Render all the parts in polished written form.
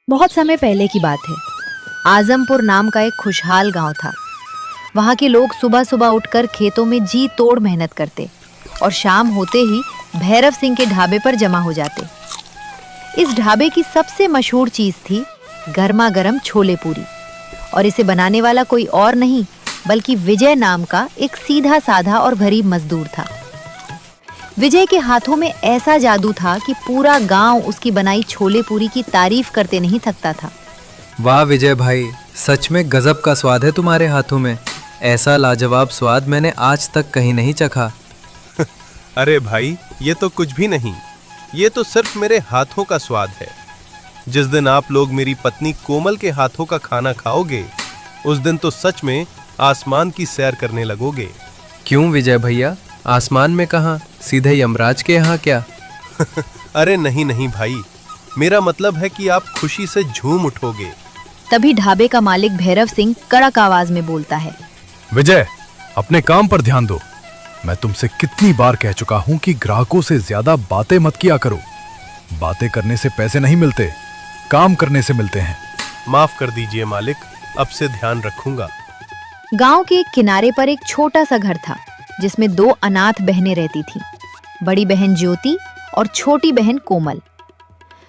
बहुत समय पहले की बात है। आजमपुर नाम का एक खुशहाल गांव था। वहां के लोग सुबह सुबह उठकर खेतों में जी तोड़ मेहनत करते और शाम होते ही भैरव सिंह के ढाबे पर जमा हो जाते। इस ढाबे की सबसे मशहूर चीज थी गर्मा गर्म छोले पूरी, और इसे बनाने वाला कोई और नहीं बल्कि विजय नाम का एक सीधा साधा और गरीब मजदूर था। विजय के हाथों में ऐसा जादू था कि पूरा गांव उसकी बनाई छोले पूरी की तारीफ करते नहीं थकता था। वाह विजय भाई, सच में गजब का स्वाद है तुम्हारे हाथों में। ऐसा लाजवाब स्वाद मैंने आज तक कहीं नहीं चखा। अरे भाई, ये तो कुछ भी नहीं, ये तो सिर्फ मेरे हाथों का स्वाद है। जिस दिन आप लोग मेरी पत्नी कोमल के हाथों का खाना खाओगे, उस दिन तो सच में आसमान की सैर करने लगोगे। क्यों विजय भैया, आसमान में कहाँ, सीधे यमराज के यहाँ क्या? अरे नहीं नहीं भाई, मेरा मतलब है कि आप खुशी से झूम उठोगे। तभी ढाबे का मालिक भैरव सिंह कड़क आवाज में बोलता है, विजय, अपने काम पर ध्यान दो। मैं तुमसे कितनी बार कह चुका हूं कि ग्राहकों से ज्यादा बातें मत किया करो। बातें करने से पैसे नहीं मिलते, काम करने से मिलते हैं। माफ कर दीजिए मालिक, अब से ध्यान रखूंगा। गांव के एक किनारे पर एक छोटा सा घर था जिसमें दो अनाथ बहनें रहती थीं, बड़ी बहन ज्योति और छोटी बहन कोमल।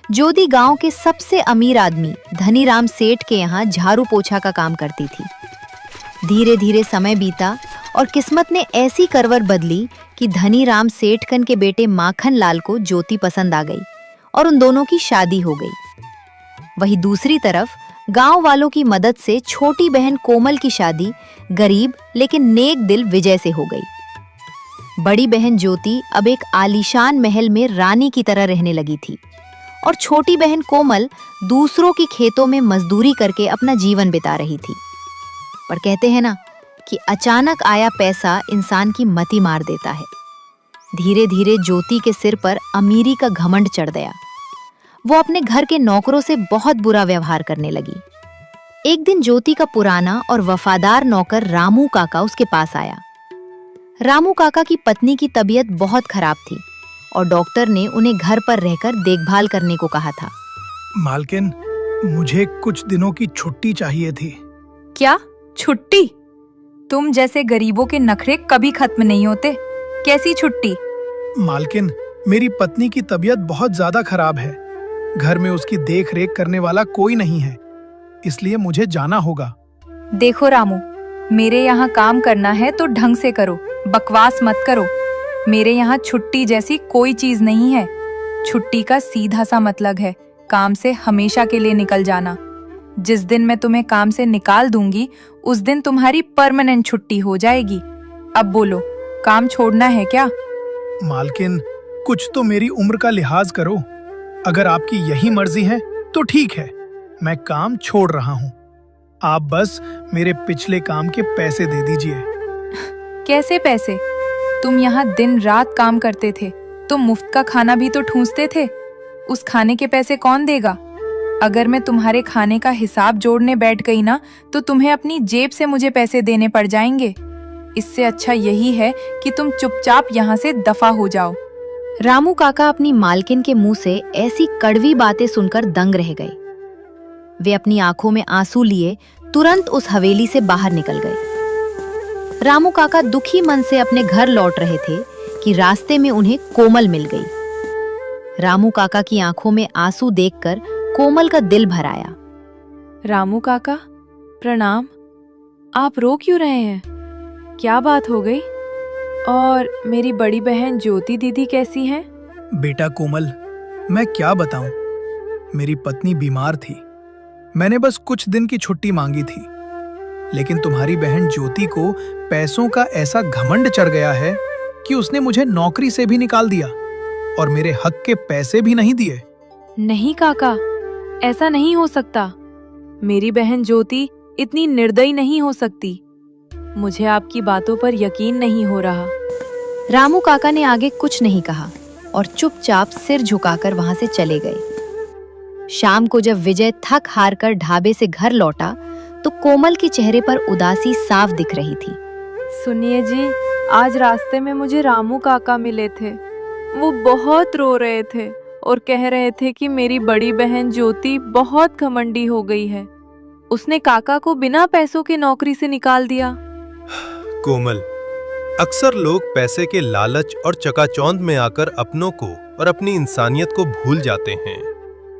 ज्योति गांव के सबसे अमीर आदमी धनीराम सेठ के यहाँ झाड़ू पोछा का काम करती थी। धीरे धीरे समय बीता और किस्मत ने ऐसी करवट बदली कि धनीराम सेठकन के बेटे माखन लाल को ज्योति पसंद आ गई और उन दोनों की शादी हो गई। वहीं दूसरी तरफ गांव वालों की मदद से छोटी बहन कोमल की शादी गरीब लेकिन नेक दिल विजय से हो गई। बड़ी बहन ज्योति अब एक आलीशान महल में रानी की तरह रहने लगी थी और छोटी बहन कोमल दूसरों के खेतों में मजदूरी करके अपना जीवन बिता रही थी। पर कहते हैं ना कि अचानक आया पैसा इंसान की मति मार देता है। धीरे धीरे ज्योति के सिर पर अमीरी का घमंड चढ़ गया। वो अपने घर के नौकरों से बहुत बुरा व्यवहार करने लगी। एक दिन ज्योति का पुराना और वफादार नौकर रामू काका उसके पास आया। रामू काका की पत्नी की तबीयत बहुत खराब थी और डॉक्टर ने उन्हें घर पर रहकर देखभाल करने को कहा था। मालकिन, मुझे कुछ दिनों की छुट्टी चाहिए थी। क्या छुट्टी? तुम जैसे गरीबों के नखरे कभी खत्म नहीं होते। कैसी छुट्टी? मालकिन, मेरी पत्नी की तबीयत बहुत ज्यादा खराब है। घर में उसकी देख रेख करने वाला कोई नहीं है, इसलिए मुझे जाना होगा। देखो रामू, मेरे यहाँ काम करना है तो ढंग से करो, बकवास मत करो। मेरे यहाँ छुट्टी जैसी कोई चीज नहीं है। छुट्टी का सीधा सा मतलब है काम से हमेशा के लिए निकल जाना। जिस दिन मैं तुम्हें काम से निकाल दूंगी, उस दिन तुम्हारी परमानेंट छुट्टी हो जाएगी। अब बोलो, काम छोड़ना है क्या? मालकिन, कुछ तो मेरी उम्र का लिहाज करो। अगर आपकी यही मर्जी है तो ठीक है, मैं काम छोड़ रहा हूँ। आप बस मेरे पिछले काम के पैसे दे दीजिए। कैसे पैसे? तुम यहाँ दिन रात काम करते थे, तुम मुफ्त का खाना भी तो ठूंसते थे। उस खाने के पैसे कौन देगा? अगर मैं तुम्हारे खाने का हिसाब जोड़ने बैठ गई ना, तो तुम्हें अपनी जेब से मुझे पैसे देने पड़ जाएंगे। इससे अच्छा यही है कि तुम चुपचाप यहाँ से दफा हो जाओ। रामू काका अपनी मालकिन के मुंह से ऐसी कड़वी बातें सुनकर दंग रह गए। वे अपनी आंखों में आंसू लिए तुरंत उस हवेली से बाहर निकल गए। रामू काका दुखी मन से अपने घर लौट रहे थे कि रास्ते में उन्हें कोमल मिल गई। रामू काका की आंखों में आंसू देखकर कोमल का दिल भर आया। रामू काका, प्रणाम। आप रो क्यों रहे हैं? क्या बात हो गई? और मेरी बड़ी बहन ज्योति दीदी कैसी हैं? बेटा कोमल, मैं क्या बताऊं, मेरी पत्नी बीमार थी। मैंने बस कुछ दिन की छुट्टी मांगी थी, लेकिन तुम्हारी बहन ज्योति को पैसों का ऐसा घमंड चढ़ गया है कि उसने मुझे नौकरी से भी निकाल दिया और मेरे हक के पैसे भी नहीं दिए। नहीं काका, ऐसा नहीं हो सकता। मेरी बहन ज्योति इतनी निर्दयी नहीं हो सकती। मुझे आपकी बातों पर यकीन नहीं हो रहा। रामू काका ने आगे कुछ नहीं कहा और चुपचाप सिर झुकाकर वहां से चले गए। शाम को जब विजय थक हार कर ढाबे से घर लौटा तो कोमल के चेहरे पर उदासी साफ दिख रही थी। सुनिए जी, आज रास्ते में मुझे रामू काका मिले थे। वो बहुत रो रहे थे और कह रहे थे कि मेरी बड़ी बहन ज्योति बहुत घमंडी हो गई है। उसने काका को बिना पैसों के नौकरी से निकाल दिया। कोमल, अक्सर लोग पैसे के लालच और चकाचौंध में आकर अपनों को और अपनी इंसानियत को भूल जाते हैं।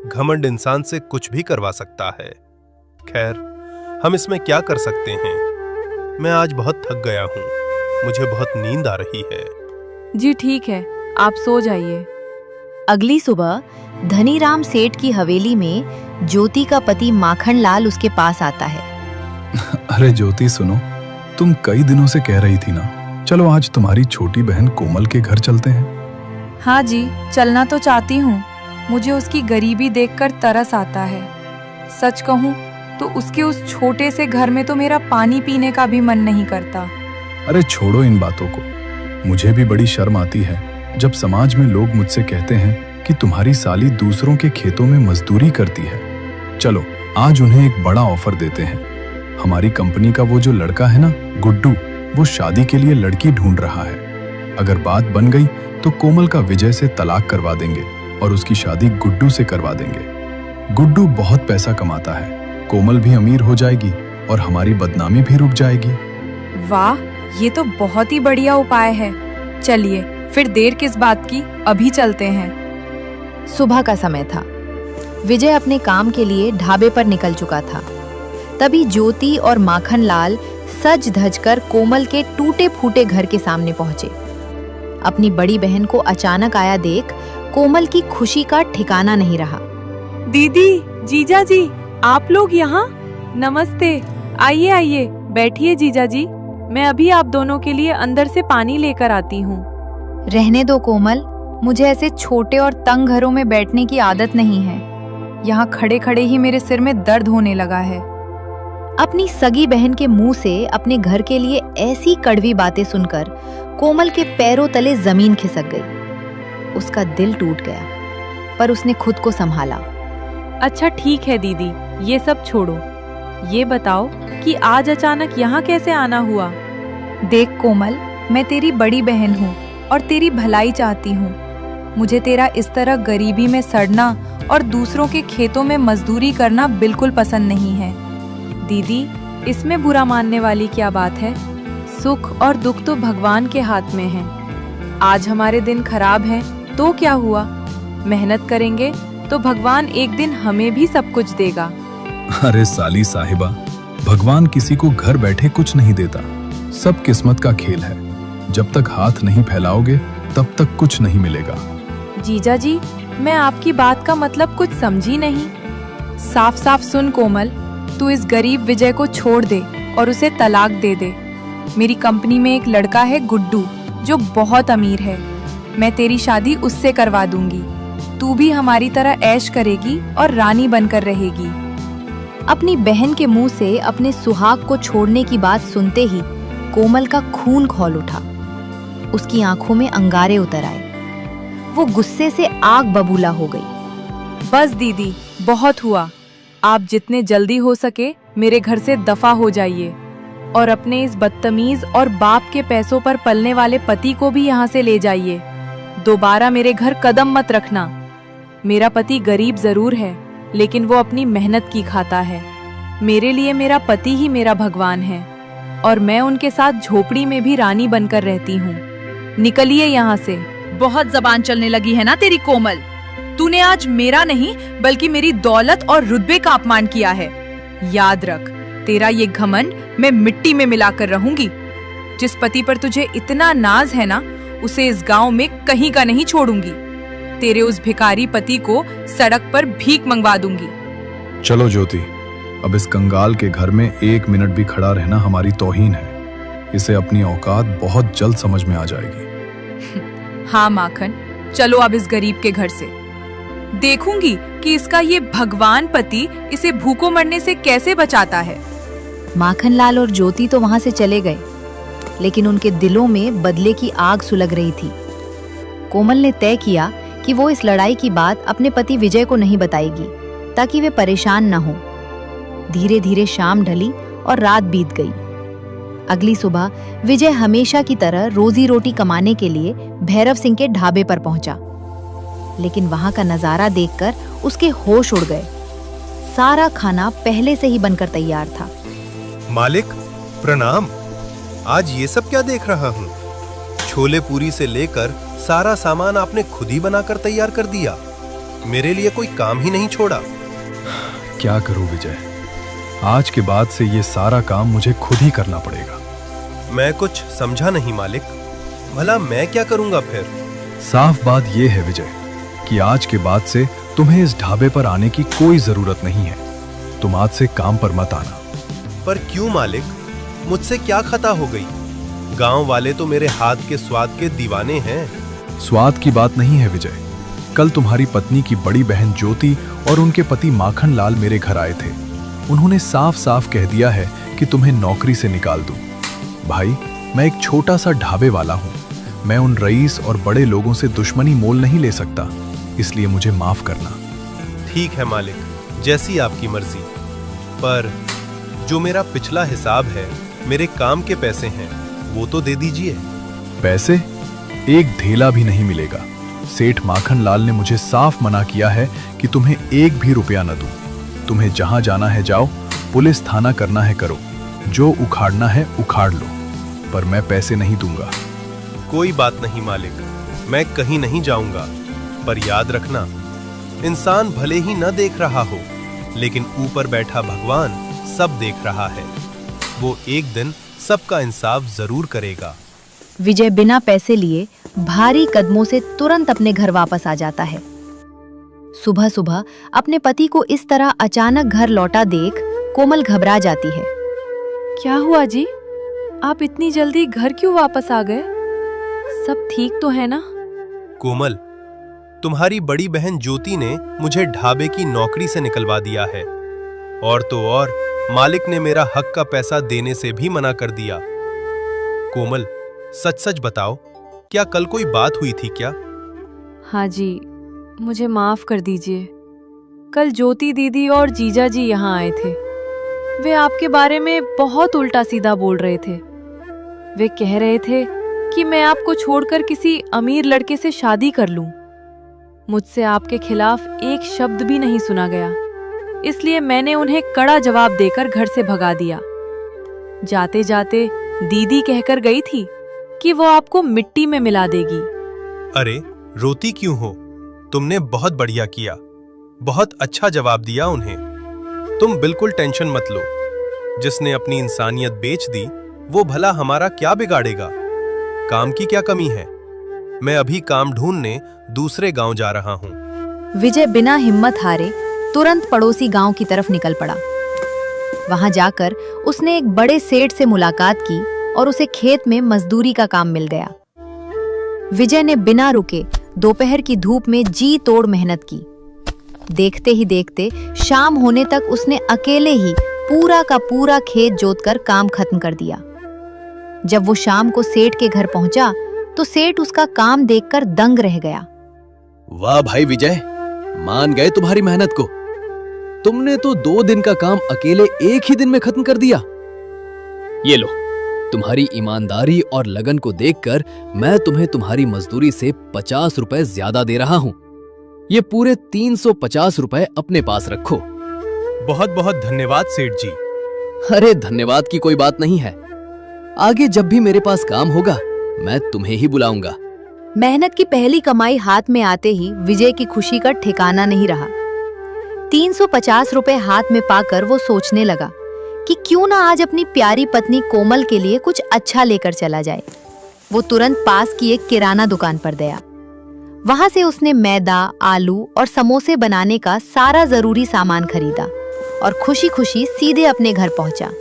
घमंड इंसान से कुछ भी करवा सकता है। खैर, हम इसमें क्या कर सकते हैं। मैं आज बहुत थक गया हूँ, मुझे बहुत नींद आ रही है। जी ठीक है, आप सो जाइए। अगली सुबह धनीराम सेठ की हवेली में ज्योति का पति माखन लाल उसके पास आता है। अरे ज्योति सुनो, तुम कई दिनों से कह रही थी ना, चलो आज तुम्हारी छोटी बहन कोमल के घर चलते हैं। हाँ जी, चलना तो चाहती हूँ। मुझे उसकी गरीबी देखकर तरस आता है। सच कहूँ तो उसके उस छोटे से घर में तो मेरा पानी पीने का भी मन नहीं करता। अरे छोड़ो इन बातों को। मुझे भी बड़ी शर्म आती है जब समाज में लोग मुझसे कहते हैं कि तुम्हारी साली दूसरों के खेतों में मजदूरी करती है। चलो आज उन्हें एक बड़ा ऑफर देते हैं। हमारी कंपनी का वो जो लड़का है ना, गुड्डू, वो शादी के लिए लड़की ढूंढ रहा है। अगर बात बन गई तो कोमल का विजय से तलाक करवा देंगे और उसकी शादी गुड्डू से करवा देंगे। गुड्डू बहुत पैसा कमाता है, कोमल भी अमीर हो जाएगी और हमारी बदनामी भी रुक जाएगी। वाह, ये तो बहुत ही बढ़िया उपाय है। चलिए फिर देर किस बात की, अभी चलते हैं। सुबह का समय था। विजय अपने काम के लिए ढाबे पर निकल चुका था। तभी ज्योति और माखन लाल सज धज कर कोमल के टूटे फूटे घर के सामने पहुंचे। अपनी बड़ी बहन को अचानक आया देख कोमल की खुशी का ठिकाना नहीं रहा। दीदी, जीजा जी, आप लोग यहाँ? नमस्ते। आइए आइए, बैठिए जीजा जी। मैं अभी आप दोनों के लिए अंदर से पानी लेकर आती हूँ। रहने दो कोमल, मुझे ऐसे छोटे और तंग घरों में बैठने की आदत नहीं है। यहाँ खड़े खड़े ही मेरे सिर में दर्द होने लगा है। अपनी सगी बहन के मुंह से अपने घर के लिए ऐसी कड़वी बातें सुनकर कोमल के पैरों तले जमीन खिसक गई। उसका दिल टूट गया, पर उसने खुद को संभाला। अच्छा ठीक है दीदी, ये सब छोड़ो। ये बताओ कि आज अचानक यहाँ कैसे आना हुआ? देख कोमल, मैं तेरी बड़ी बहन हूँ और तेरी भलाई चाहती हूँ। मुझे तेरा इस तरह गरीबी में सड़ना और दूसरों के खेतों में मजदूरी करना बिल्कुल पसंद नहीं है। दीदी, इसमें बुरा मानने वाली क्या बात है? सुख और दुख तो भगवान के हाथ में है। आज हमारे दिन खराब हैं तो क्या हुआ? मेहनत करेंगे तो भगवान एक दिन हमें भी सब कुछ देगा। अरे साली साहिबा, भगवान किसी को घर बैठे कुछ नहीं देता। सब किस्मत का खेल है। जब तक हाथ नहीं फैलाओगे तब तक कुछ नहीं मिलेगा। जीजा जी, मैं आपकी बात का मतलब कुछ समझी नहीं। साफ साफ सुन कोमल, तू इस गरीब विजय को छोड़ दे और उसे तलाक दे दे। मेरी कंपनी में एक लड़का है गुड्डू, जो बहुत अमीर है। मैं तेरी शादी उससे करवा दूंगी। तू भी हमारी तरह ऐश करेगी और रानी बनकर रहेगी। अपनी बहन के मुंह से अपने सुहाग को छोड़ने की बात सुनते ही कोमल का खून खौल उठा। उसकी आंखों में अंगारे उतर आए। वो गुस्से से आग बबूला हो गई। बस दीदी, बहुत हुआ। आप जितने जल्दी हो सके मेरे घर से दफा हो जाइए और अपने इस बदतमीज और बाप के पैसों पर पलने वाले पति को भी यहाँ से ले जाइए। दोबारा मेरे घर कदम मत रखना। मेरा पति गरीब जरूर है, लेकिन वो अपनी मेहनत की खाता है। मेरे लिए मेरा पति ही मेरा भगवान है और मैं उनके साथ झोपड़ी में भी रानी बनकर रहती हूँ। निकलिए यहाँ से। बहुत जबान चलने लगी है ना तेरी कोमल। तूने आज मेरा नहीं बल्कि मेरी दौलत और रुतबे का अपमान किया है। याद रख, तेरा ये घमंड मैं मिट्टी में मिलाकर रहूंगी। जिस पति पर तुझे इतना नाज है ना, उसे इस गांव में कहीं का नहीं छोड़ूंगी। तेरे उस भिखारी पति को सड़क पर भीख मंगवा दूंगी। चलो ज्योति, अब इस कंगाल के घर में 1 मिनट भी खड़ा रहना हमारी तौहीन है। इसे अपनी औकात बहुत जल्द समझ में आ जाएगी। हाँ माखन, चलो अब इस गरीब के घर से। देखूंगी कि इसका ये भगवान पति इसे भूखों मरने से कैसे बचाता है। माखनलाल और ज्योति तो वहां से चले गए, लेकिन उनके दिलों में बदले की आग सुलग रही थी। कोमल ने तय किया कि वो इस लड़ाई की बात अपने पति विजय को नहीं बताएगी, ताकि वे परेशान न हो। धीरे धीरे शाम ढली और रात बीत गई। अगली सुबह विजय हमेशा की तरह रोजी रोटी कमाने के लिए भैरव सिंह के ढाबे पर पहुंचा। लेकिन वहां का नजारा देखकर उसके होश उड़ गए। सारा खाना पहले से ही बनकर तैयार था। मालिक प्रणाम। आज ये सब क्या देख रहा हूँ? छोले पूरी से लेकर सारा सामान आपने खुद ही बनाकर तैयार कर दिया। मेरे लिए कोई काम ही नहीं छोड़ा। क्या करूं विजय, आज के बाद से ये सारा काम मुझे खुद ही करना पड़ेगा। मैं कुछ समझा नहीं मालिक। भला मैं क्या करूंगा फिर? साफ बात यह है विजय कि आज के बाद से तुम्हें इस ढाबे पर आने की कोई जरूरत नहीं है। तुम आज से काम पर मत आना। पर क्यों मालिक? मुझसे क्या खता हो गई? गांव वाले तो मेरे हाथ के स्वाद के दीवाने हैं। स्वाद की बात नहीं है विजय। कल तुम्हारी पत्नी की बड़ी बहन ज्योति और उनके पति माखन लाल मेरे घर आए थे। उन्होंने साफ साफ कह दिया है कि तुम्हें नौकरी से निकाल दूं। भाई, मैं एक छोटा सा ढाबे वाला हूं। मैं उन रईस और बड़े लोगों से दुश्मनी मोल नहीं ले सकता, इसलिए मुझे माफ करना। ठीक है मालिक, जैसी आपकी मर्जी। पर जो मेरा पिछला हिसाब है, मेरे काम के पैसे हैं, वो तो दे दीजिए। पैसे? एक धेला भी नहीं मिलेगा। सेठ माखन लाल ने मुझे साफ मना किया है कि तुम्हें एक भी रुपया न दूं। तुम्हें जहां जाना है जाओ, पुलिस थाना करना है करो, जो उखाड़ना है उखाड़ लो, पर मैं पैसे नहीं दूंगा। कोई बात नहीं मालिक, मैं कहीं नहीं जाऊंगा। पर याद रखना, इंसान भले ही न देख रहा हो, लेकिन ऊपर बैठा भगवान सब देख रहा है। वो एक दिन सबका इंसाफ जरूर करेगा। विजय बिना पैसे लिए भारी कदमों से तुरंत अपने घर वापस आ जाता है। सुबह सुबह अपने पति को इस तरह अचानक घर लौटा देख कोमल घबरा जाती है। क्या हुआ जी? आप इतनी जल्दी घर क्यों वापस आ गए? सब ठीक तो है ना? कोमल, तुम्हारी बड़ी बहन ज्योति ने मुझे ढाबे की नौकरी से निकलवा दिया है। और तो और मालिक ने मेरा हक का पैसा देने से भी मना कर दिया। कोमल, सच सच बताओ, क्या कल कोई बात हुई थी क्या? हाँ जी, मुझे माफ कर दीजिए। कल ज्योति दीदी और जीजा जी यहाँ आए थे। वे आपके बारे में बहुत उल्टा सीधा बोल रहे थे। वे कह रहे थे कि मैं आपको छोड़कर किसी अमीर लड़के से शादी कर लूं। मुझसे आपके खिलाफ एक शब्द भी नहीं सुना गया, इसलिए मैंने उन्हें कड़ा जवाब देकर घर से भगा दिया। जाते जाते दीदी कहकर गई थी कि वो आपको मिट्टी में मिला देगी। अरे रोती क्यों हो? तुमने बहुत बढ़िया किया, बहुत अच्छा जवाब दिया उन्हें। तुम बिल्कुल टेंशन मत लो। जिसने अपनी इंसानियत बेच दी, वो भला हमारा क्या बिगाड़ेगा? काम की क्या कमी है? मैं अभी काम ढूंढने दूसरे गांव जा रहा हूं। विजय बिना हिम्मत हारे तुरंत पड़ोसी गांव की तरफ निकल पड़ा। वहां जाकर उसने एक बड़े सेठ से मुलाकात की और उसे खेत में मजदूरी का काम मिल गया। विजय ने बिना रुके दोपहर की धूप में जी तोड़ मेहनत की। देखते ही देखते शाम होने तक उसने अकेले ही पूरा का पूरा खेत जोतकर काम खत्म कर दिया। जब वो शाम को सेठ के घर पहुंचा तो सेठ उसका काम देखकर दंग रह गया। वाह भाई विजय, मान गए तुम्हारी मेहनत को। तुमने तो 2 दिन का काम अकेले एक ही दिन में खत्म कर दिया। ये लो, तुम्हारी ईमानदारी और लगन को देखकर मैं तुम्हें तुम्हारी मजदूरी से 50 रुपए ज्यादा दे रहा हूं। ये पूरे 350 रुपए अपने पास रखो। बहुत बहुत धन्यवाद सेठ जी। अरे धन्यवाद की कोई बात नहीं है। आगे जब भी मेरे पास काम होगा, मैं तुम्हें ही बुलाऊंगा। मेहनत की पहली कमाई हाथ में आते ही विजय की खुशी का ठिकाना नहीं रहा। 350 रुपए हाथ में पाकर वो सोचने लगा कि क्यों ना आज अपनी प्यारी पत्नी कोमल के लिए कुछ अच्छा लेकर चला जाए। वो तुरंत पास की एक किराना दुकान पर गया। वहां से उसने मैदा, आलू और समोसे बनाने का सारा जरूरी सामान खरीदा और खुशी खुशी सीधे अपने घर पहुंचा।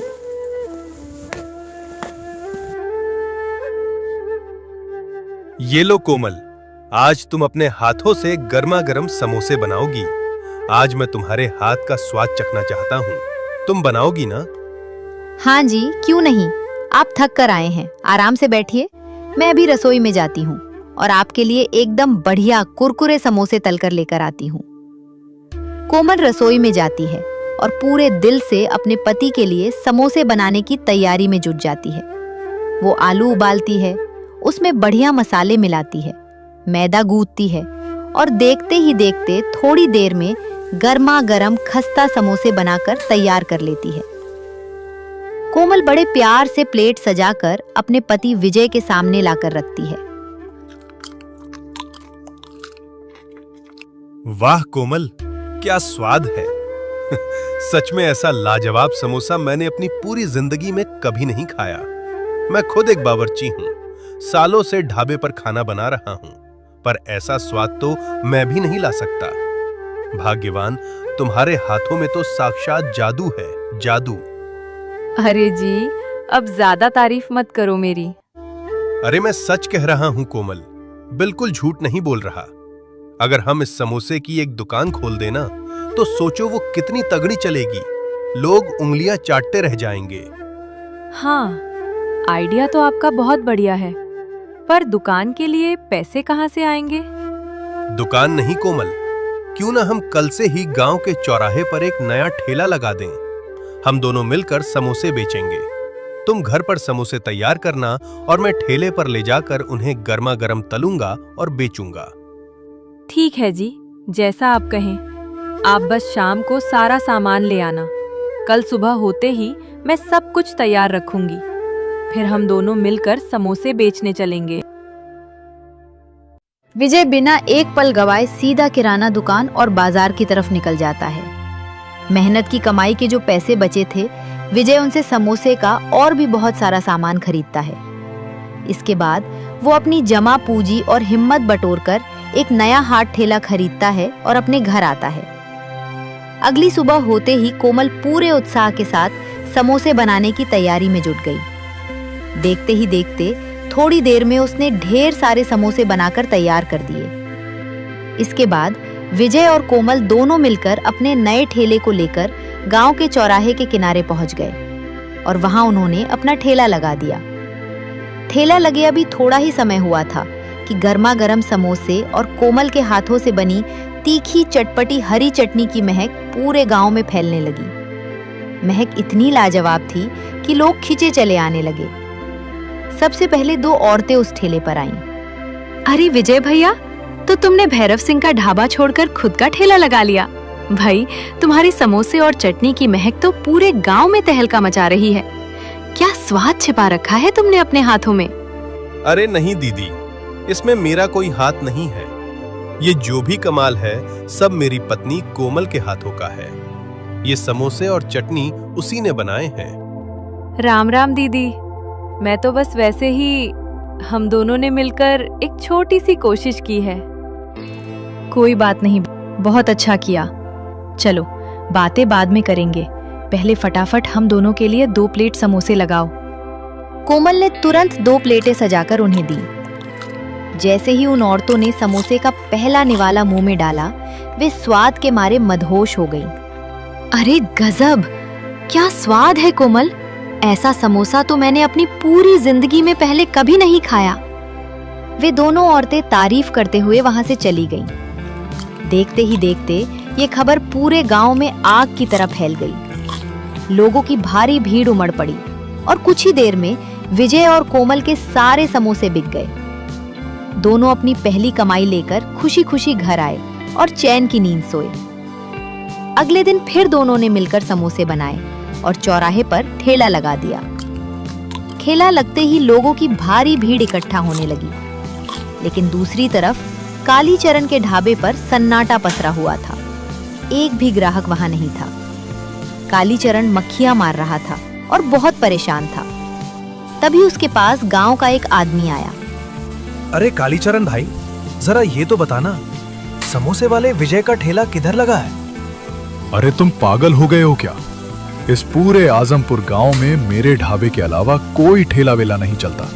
ये लो कोमल, आज तुम अपने हाथों से गर्मा गर्म समोसे बनाओगी। आज मैं तुम्हारे हाथ का स्वाद चखना चाहता हूँ। तुम बनाओगी ना? हाँ जी, क्यों नहीं। आप थक कर आए हैं, आराम से बैठिए। मैं अभी रसोई में जाती हूँ और आपके लिए एकदम बढ़िया कुरकुरे समोसे तलकर लेकर आती हूँ। कोमल रसोई में जाती है और पूरे दिल से अपने पति के लिए समोसे बनाने की तैयारी में जुट जाती है। वो आलू उबालती है, उसमें बढ़िया मसाले मिलाती है, मैदा गूंथती है और देखते ही देखते थोड़ी देर में गर्मा गर्म खस्ता समोसे बनाकर तैयार कर लेती है। कोमल बड़े प्यार से प्लेट सजाकर अपने पति विजय के सामने लाकर रखती है। वाह कोमल, क्या स्वाद है। सच में ऐसा लाजवाब समोसा मैंने अपनी पूरी जिंदगी में कभी नहीं खाया। मैं खुद एक बावर्ची हूं, सालों से ढाबे पर खाना बना रहा हूं, पर ऐसा स्वाद तो मैं भी नहीं ला सकता। भाग्यवान, तुम्हारे हाथों में तो साक्षात जादू है, जादू। अरे जी, अब ज्यादा तारीफ मत करो मेरी। अरे मैं सच कह रहा हूं कोमल, बिल्कुल झूठ नहीं बोल रहा। अगर हम इस समोसे की एक दुकान खोल देना तो सोचो वो कितनी तगड़ी चलेगी। लोग उंगलियां चाटते रह जाएंगे। हाँ, आइडिया तो आपका बहुत बढ़िया है, पर दुकान के लिए पैसे कहाँ से आएंगे? दुकान नहीं कोमल, क्यों ना हम कल से ही गांव के चौराहे पर एक नया ठेला लगा दें। हम दोनों मिलकर समोसे बेचेंगे। तुम घर पर समोसे तैयार करना और मैं ठेले पर ले जाकर उन्हें गर्मा गर्म तलूंगा और बेचूंगा। ठीक है जी, जैसा आप कहें। आप बस शाम को सारा सामान ले आना। कल सुबह होते ही मैं सब कुछ तैयार रखूंगी। फिर हम दोनों मिलकर समोसे बेचने चलेंगे। विजय बिना एक पल गवाए सीधा किराना दुकान और बाजार की तरफ निकल जाता है। मेहनत की कमाई के जो पैसे बचे थे, विजय उनसे समोसे का और भी बहुत सारा सामान खरीदता है। इसके बाद वो अपनी जमा पूंजी और हिम्मत बटोरकर एक नया हाथ ठेला खरीदता है और अपने घर आता है। अगली सुबह होते ही कोमल पूरे उत्साह के साथ समोसे बनाने की तैयारी में जुट गई। देखते ही देखते थोड़ी देर में उसने ढेर सारे समोसे बनाकर तैयार कर दिए। इसके बाद विजय और कोमल दोनों मिलकर अपने नए ठेले को लेकर गांव के चौराहे के किनारे पहुंच गए और वहां उन्होंने अपना ठेला लगा दिया। ठेला लगे अभी थोड़ा ही समय हुआ था कि गर्मा गर्म समोसे और कोमल के हाथों से बनी तीखी चटपटी हरी चटनी की महक पूरे गांव में फैलने लगी। महक इतनी लाजवाब थी कि लोग खिंचे चले आने लगे। सबसे पहले दो औरतें उस ठेले पर आईं। अरे विजय भैया, तो तुमने भैरव सिंह का ढाबा छोड़कर खुद का ठेला लगा लिया। भाई, तुम्हारे समोसे और चटनी की महक तो पूरे गांव में तहलका मचा रही है। क्या स्वाद छिपा रखा है तुमने अपने हाथों में? अरे नहीं दीदी, इसमें मेरा कोई हाथ नहीं है। ये जो भी कमाल है सब मेरी पत्नी कोमल के हाथों का है। ये समोसे और चटनी उसी ने बनाए हैं। राम राम दीदी, मैं तो बस वैसे ही हम दोनों ने मिलकर एक छोटी सी कोशिश की है। कोई बात नहीं, बहुत अच्छा किया। चलो, बातें बाद में करेंगे। पहले फटाफट हम दोनों के लिए 2 प्लेट समोसे लगाओ। कोमल ने तुरंत 2 प्लेटें सजाकर उन्हें दी। जैसे ही उन औरतों ने समोसे का पहला निवाला मुंह में डाला, वे स्वाद के मारे मदहोश हो गईं। अरे गजब, क्या स्वाद है कोमल! ऐसा समोसा तो मैंने अपनी पूरी जिंदगी में पहले कभी नहीं खाया। वे दोनों औरतें तारीफ करते हुए वहां से चली गईं। देखते ही देखते ये खबर पूरे गांव में आग की तरह फैल गई। लोगों की भारी भीड़ उमड़ पड़ी और कुछ ही देर में विजय और कोमल के सारे समोसे बिक गए। दोनों अपनी पहली कमाई लेकर खुशी खुशी घर आए और चैन की नींद सोए। अगले दिन फिर दोनों ने मिलकर समोसे बनाए और चौराहे पर ठेला लगा दिया। ठेला लगते ही लोगों की भारी भीड़ इकट्ठा होने लगी, लेकिन दूसरी तरफ कालीचरण के ढाबे पर सन्नाटा पसरा हुआ था। एक भी ग्राहक वहां नहीं था। कालीचरण मक्खियां मार रहा था और बहुत परेशान था। तभी उसके पास गांव का एक आदमी आया। अरे कालीचरण भाई, जरा ये तो बताना, समोसे वाले विजय का ठेला किधर लगा है? अरे तुम पागल हो गए हो क्या? इस पूरे आजमपुर गांव में मेरे ढाबे के अलावा कोई ठेला वेला नहीं चलता।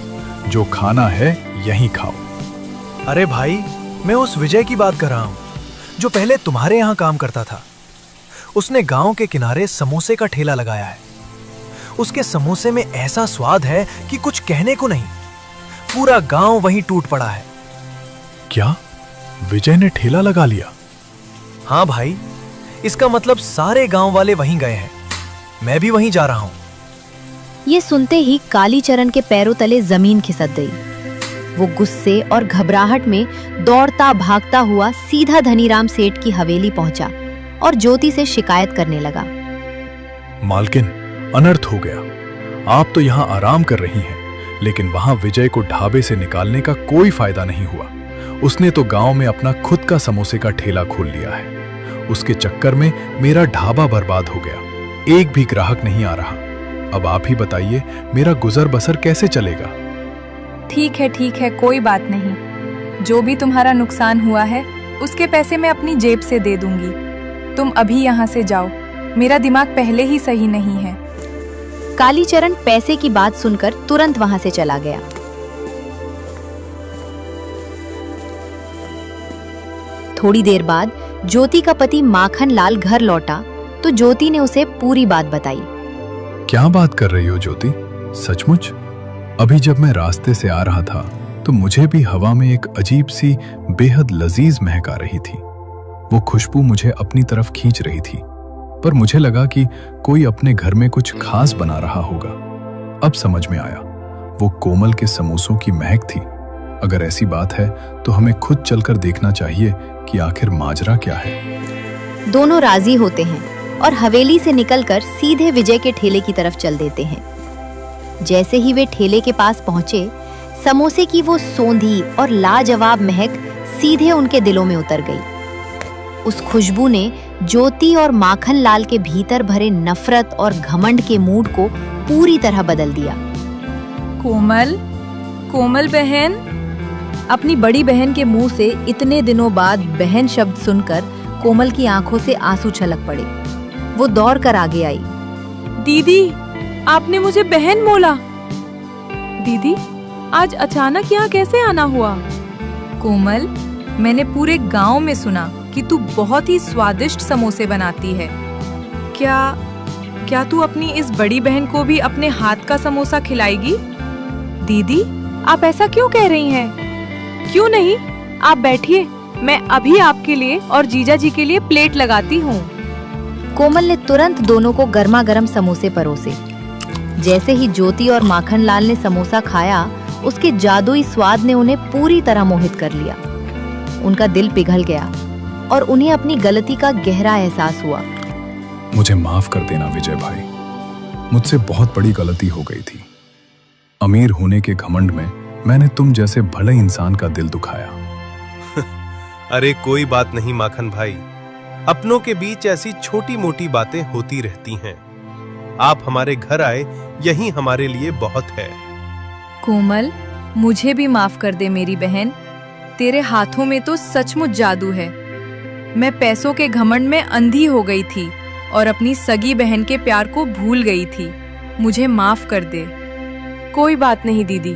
जो खाना है यहीं खाओ। अरे भाई, मैं उस विजय की बात कर रहा हूँ जो पहले तुम्हारे यहाँ काम करता था। उसने गांव के किनारे समोसे का ठेला लगाया है। उसके समोसे में ऐसा स्वाद है कि कुछ कहने को नहीं। पूरा गांव वहीं टूट पड़ा है। क्या विजय ने ठेला लगा लिया? हाँ भाई, इसका मतलब सारे गांव वाले वहीं गए हैं। मैं भी वहीं जा रहा हूं। ये सुनते ही कालीचरण के पैरों तले जमीन खिसक गई। वो गुस्से और घबराहट में दौड़ता भागता हुआ सीधा धनीराम सेठ की हवेली पहुंचा और ज्योति से शिकायत करने लगा। मालकिन, अनर्थ हो गया। आप तो यहाँ आराम कर रही हैं, लेकिन वहां विजय को ढाबे से निकालने का कोई फायदा नहीं हुआ। उसने तो गांव में अपना खुद का समोसे का ठेला खोल लिया है। उसके चक्कर में मेरा ढाबा बर्बाद हो गया। एक भी ग्राहक नहीं आ रहा। अब आप ही बताइए, मेरा गुजर बसर कैसे चलेगा? ठीक है, कोई बात नहीं। जो भी तुम्हारा नुकसान हुआ है उसके पैसे मैं अपनी जेब से दे दूंगी। तुम अभी यहाँ से जाओ, मेरा दिमाग पहले ही सही नहीं है। कालीचरण पैसे की बात सुनकर तुरंत वहां से चला गया। थोड़ी देर बाद ज्योति का पति माखन लाल घर लौटा तो ज्योति ने उसे पूरी बात बताई। क्या बात कर रही हो ज्योति? सचमुच? अभी जब मैं रास्ते से आ रहा था तो मुझे भी हवा में एक अजीब सी बेहद लजीज महक आ रही थी। वो खुशबू मुझे अपनी तरफ खींच रही थी, पर मुझे लगा कि कोई अपने घर में कुछ खास बना रहा होगा। अब समझ में आया, वो कोमल के समोसों की महक थी। अगर ऐसी बात है तो हमें खुद चलकर देखना चाहिए कि आखिर माजरा क्या है। दोनों राजी होते हैं और हवेली से निकलकर सीधे विजय के ठेले की तरफ चल देते हैं। जैसे ही वे ठेले के पास पहुंचे, समोसे की वो सोंधी और लाजवाब महक सीधे उनके दिलों में उतर गई। उस खुशबू ने ज्योति और माखन लाल के भीतर भरे नफरत और घमंड के मूड को पूरी तरह बदल दिया। कोमल बहन। अपनी बड़ी बहन के मुंह से इतने दिनों बाद बहन शब्द सुनकर कोमल की आंखों से आंसू छलक पड़े। वो दौड़कर आगे आई। दीदी, आपने मुझे बहन बोला। दीदी, आज अचानक यहाँ कैसे आना हुआ? कोमल, मैंने पूरे गांव में सुना कि तू बहुत ही स्वादिष्ट समोसे बनाती है। क्या तू अपनी इस बड़ी बहन को भी अपने हाथ का समोसा खिलाएगी? दीदी, आप ऐसा क्यों कह रही हैं? क्यों नहीं, आप बैठिए, मैं अभी आपके लिए और जीजा जी के लिए प्लेट लगाती हूँ। कोमल ने तुरंत दोनों को गर्मा गर्म समोसे परोसे। जैसे ही ज्योति और माखन लाल ने समोसा खाया, उसके जादुई स्वाद ने उन्हें पूरी तरह मोहित कर लिया। उनका दिल पिघल गया और उन्हें अपनी गलती का गहरा एहसास हुआ। मुझे माफ कर देना विजय भाई, मुझसे बहुत बड़ी गलती हो गई थी। अमीर होने के घमंड में मैंने तुम जैसे भले इंसान का दिल दुखाया। अरे कोई बात नहीं माखन भाई, अपनों के बीच ऐसी छोटी मोटी बातें होती रहती हैं। आप हमारे घर आए, यही हमारे लिए बहुत है। कोमल, मुझे भी माफ कर दे मेरी बहन। तेरे हाथों में तो सचमुच जादू है। मैं पैसों के घमंड में अंधी हो गई थी और अपनी सगी बहन के प्यार को भूल गई थी। मुझे माफ कर दे। कोई बात नहीं दीदी,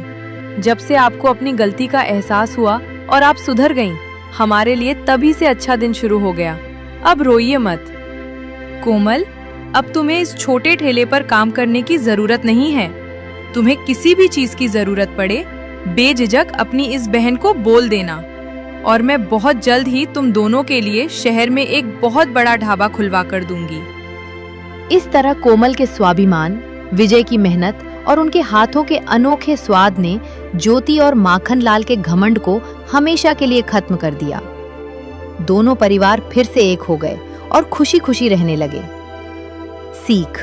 जब से आपको अपनी गलती का एहसास हुआ और आप सुधर गईं, हमारे लिए तभी से अच्छा दिन शुरू हो गया। अब रोइए मत। कोमल, अब तुम्हें इस छोटे ठेले पर काम करने की जरूरत नहीं है। तुम्हें किसी भी चीज की जरूरत पड़े, बेझिझक अपनी इस बहन को बोल देना और मैं बहुत जल्द ही तुम दोनों के लिए शहर में एक बहुत बड़ा ढाबा खुलवा कर दूंगी। इस तरह कोमल के स्वाभिमान, विजय की मेहनत और उनके हाथों के अनोखे स्वाद ने ज्योति और माखन लाल के घमंड को हमेशा के लिए खत्म कर दिया। दोनों परिवार फिर से एक हो गए और खुशी खुशी रहने लगे। सीख: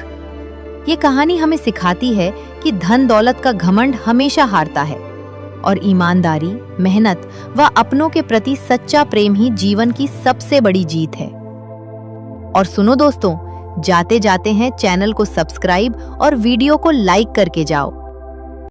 ये कहानी हमें सिखाती है कि धन दौलत का घमंड हमेशा हारता है और ईमानदारी, मेहनत व अपनों के प्रति सच्चा प्रेम ही जीवन की सबसे बड़ी जीत है। और सुनो दोस्तों, जाते जाते हैं चैनल को सब्सक्राइब और वीडियो को लाइक करके जाओ।